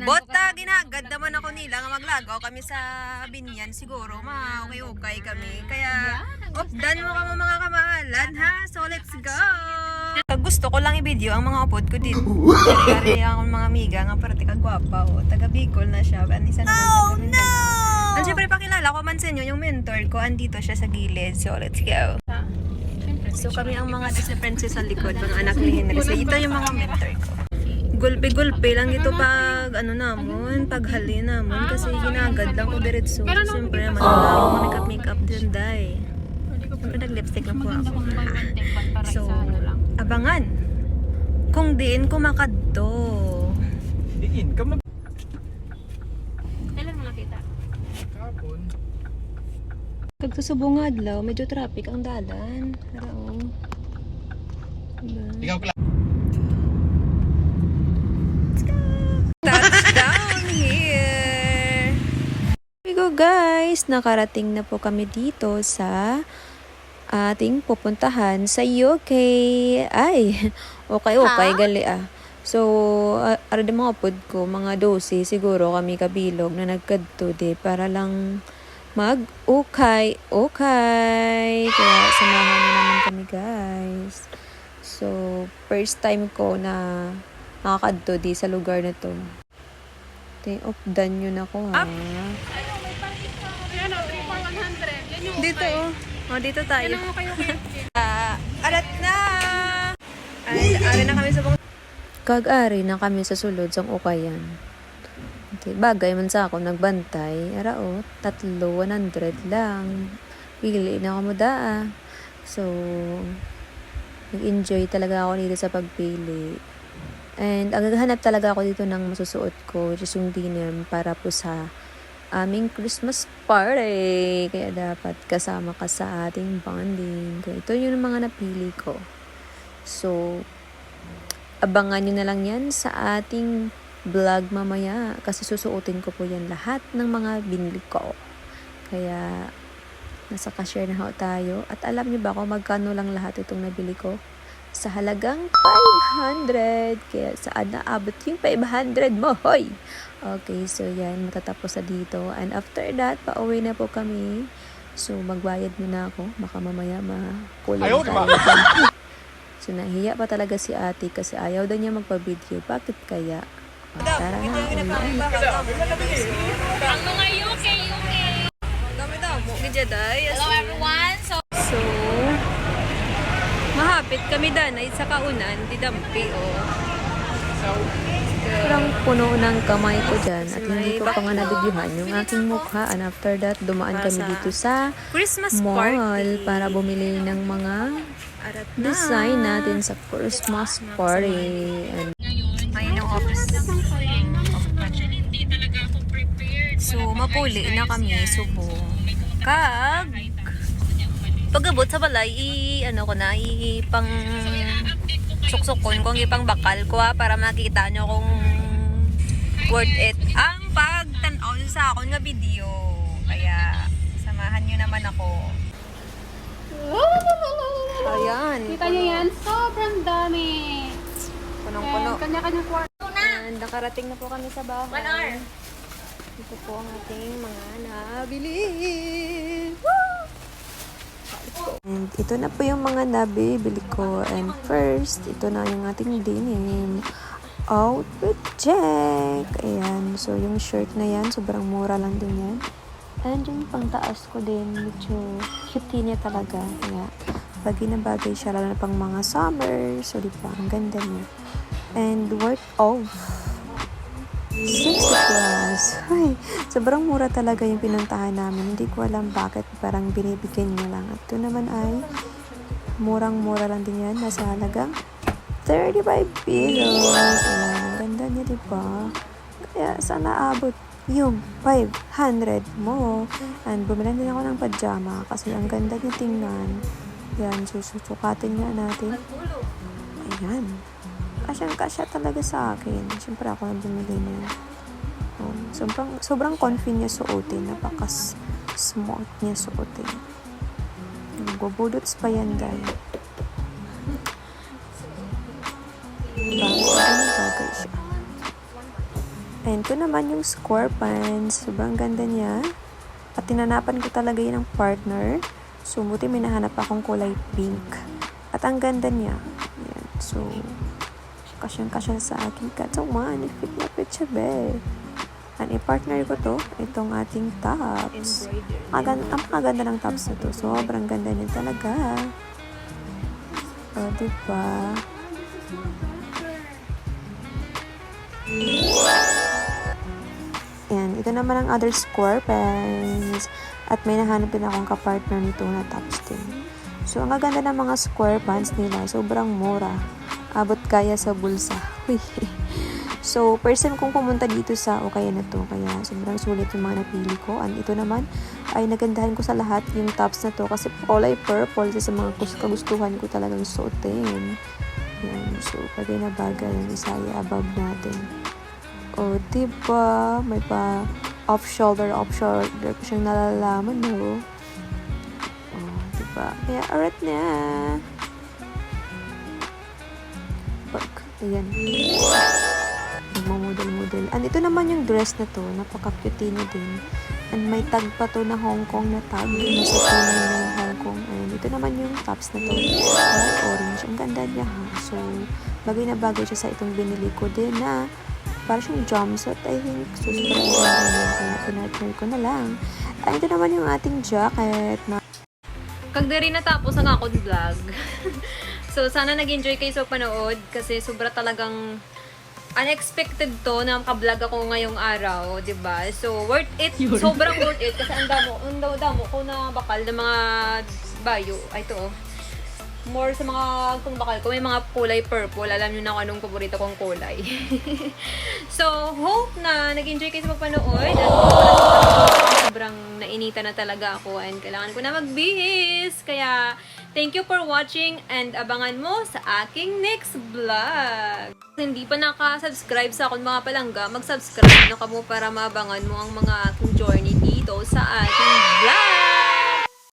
Bota, ginagad naman ako nila nga maglagaw kami sa binyan. Siguro, okay kami. Kaya, updan mo ka mga kamahalan, ha? So, let's go! Gusto ko lang i-video ang mga upod ko dito. Kaya akong mga amiga nga parati kagwapa. Taga Bicol na siya. Anisa naman taga Mindanao. And syempre, pakilala ko man sa inyo yung mentor ko. Andito siya sa gilid. So, let's go. So, kami ang mga Disney princess sa likod. Mga anak ni Henry. So, ito yung mga mentor ko. Gulpe-gulpe lang ito pag paghali namon kasi ginagad lang ko diretso. So, siyempre naman ako makeup din dai. Siyempre nag-lipstick lang po ako. So, abangan kung diin ko makadto. Diin ka mag... Kailan mo nakita? Kapon. Kagtusubong adlaw, medyo traffic ang dalan. Harao. Diba? Ikaw pala. Touchdown here! Here we go guys! Nakarating na po kami dito sa ating pupuntahan sa UK. Ay! Okay, gali ah. So, arad mga pod ko, mga 12 siguro kami kabilog na nagkadto di para lang mag-ukay. Kaya samahan niyo naman kami guys. So, first time ko na nakakadto di sa lugar na to. Updan yun ako ha. Dito dito tayo. Arat na! Ari na kami sa Kag-ari na kami sa sulod sang ukayan. Okay, bagay man sa ako nagbantay. Ara 300 lang. Pili na ako mo daa. So, nag-enjoy talaga ako dito sa pagpili. And aghahanap talaga ako dito ng masusuot ko, which is yung denim para po sa aming Christmas party. Kaya dapat kasama ka sa ating bonding. Kaya ito yung mga napili ko. So, abangan nyo na lang yan sa ating vlog mamaya. Kasi susuotin ko po yan lahat ng mga binili ko. Kaya, nasa cashier na tayo. At alam nyo ba kung magkano lang lahat itong nabili ko? Sa halagang 500. Kaya saan naabot yung 500 mo, hoy? Okay, so yan, matatapos na dito. And after that, pauwi na po kami. So, magbayad muna ako. Baka mamaya makulang tayo. So, nahiya pa talaga si ate kasi ayaw daw niya magpa-video. Bakit kaya? Tara na, uwi. Ang mga UK. Dami-damo, gijaday. Hello everyone. So, mahapit kami danay sa kaunan, di dampi Parang puno ng kamay ko dyan at hindi ko pa nga nabidyuhan yung aking mukha. And after that, dumaan kami dito sa Christmas mall party para bumili ng mga design natin sa Christmas party. And ayun yung office. So, mapuli na kami, subong. Pagabot sa balay, pang suksukon kung ipang bakal ko para makita nyo kung worth it ang pagtanaw sa akong nga video. Kaya, samahan nyo naman ako. Ayan. kita niyo yan, sobrang dami. Punong-puno. Kanya-kanya kwarto na. And nakarating na po kami sa bahay. 1 hour. Ito po ang ating mga nabili. And ito na po yung mga nabibili ko. And first, ito na yung ating denim outfit check. Ayan. So, yung shirt na yan, sobrang mura lang din yan. And yung pangtaas ko din, medyo cute niya talaga. Kaya, bagay na bagay siya, lalo na pang mga summer. So, di ba? Ang ganda niya. And worth of 60 plus. Ay, sobrang mura talaga yung pinuntahan namin. Hindi ko alam bakit parang binibigyan niya lang. At ito naman ay murang-mura lang din yan. Nasa halagang 35 pesos. Ayan, ang ganda niya, diba? Kaya sana abot yung 500 mo. And bumili din ako ng pajama kasi ang ganda niya tingnan. Yan, susukatin nga natin. Ayan. Kasyang-kasya talaga sa akin. Siyempre ako nang bumili niya. Sobrang comfy niya suotin. Napaka-smart niya suotin. Bubudots pa yan, guys. Bagay siya. And ito naman yung square pants. Sobrang ganda niya. At tinanapan ko talaga yun ng partner. So, buti may nahanap akong kulay pink. At ang ganda niya. Ayan. So, kasyang-kasya sa aking katawan. Fit na fit siya, be. And i-partner ko to. Itong ating tops. Ang ganda ng tops na to. Sobrang ganda niya talaga. O, diba? Ayan, ito naman ang other square pants. At may nahanap din akong kapartner nito na tops din. So, ang gaganda ng mga square pants nila. Sobrang mura. Abot kaya sa bulsa. So, person kong pumunta dito sa Okaya na to. Kaya, sobrang sulit yung mga napili ko. And ito naman, ay nagandahan ko sa lahat yung tops na to. Kasi kulay purple. Sa mga kagustuhan ko talagang suotin. Ayan, so, bagay na bagay yung isaya above natin. O, diba? May pa off-shoulder ko siyang nalalaman, no? O, diba? Kaya, alright na. Pag, ayan. Nagmamodel-model. And ito naman yung dress na to. Napaka-cute niya din. And may tag pa to na Hong Kong na tag. Nasa tunay na yung Hong Kong. And ito naman yung tops na to. Orange. Ang ganda niya, ha? So, bagay na bagay siya sa itong binili ko din na para siyang jumpsuit, I think. So, sobrang ganda niya. Kaya, pinartner ko na lang. And ito naman yung ating jacket na Kag diri natapos ang akong vlog. So, sana nag-enjoy kayo sa panood kasi sobra talagang unexpected to na makablog ako ngayong araw, 'di ba? So, worth it. Sobrang worth it kasi ang damo ko na bakal ng mga bayo. Ay, ito, oh. More sa mga kung bakal ko, may mga kulay purple. Alam niyo na kung anong paborito kong kulay. So, hope na nag-enjoy kayo sa pagpanood. At sobrang nainita na talaga ako and kailangan ko na magbihis. Kaya, thank you for watching and abangan mo sa aking next vlog. Kung hindi pa naka-subscribe sa akong mga palangga, mag-subscribe na ka mo para maabangan mo ang mga aking journey dito sa ating vlog.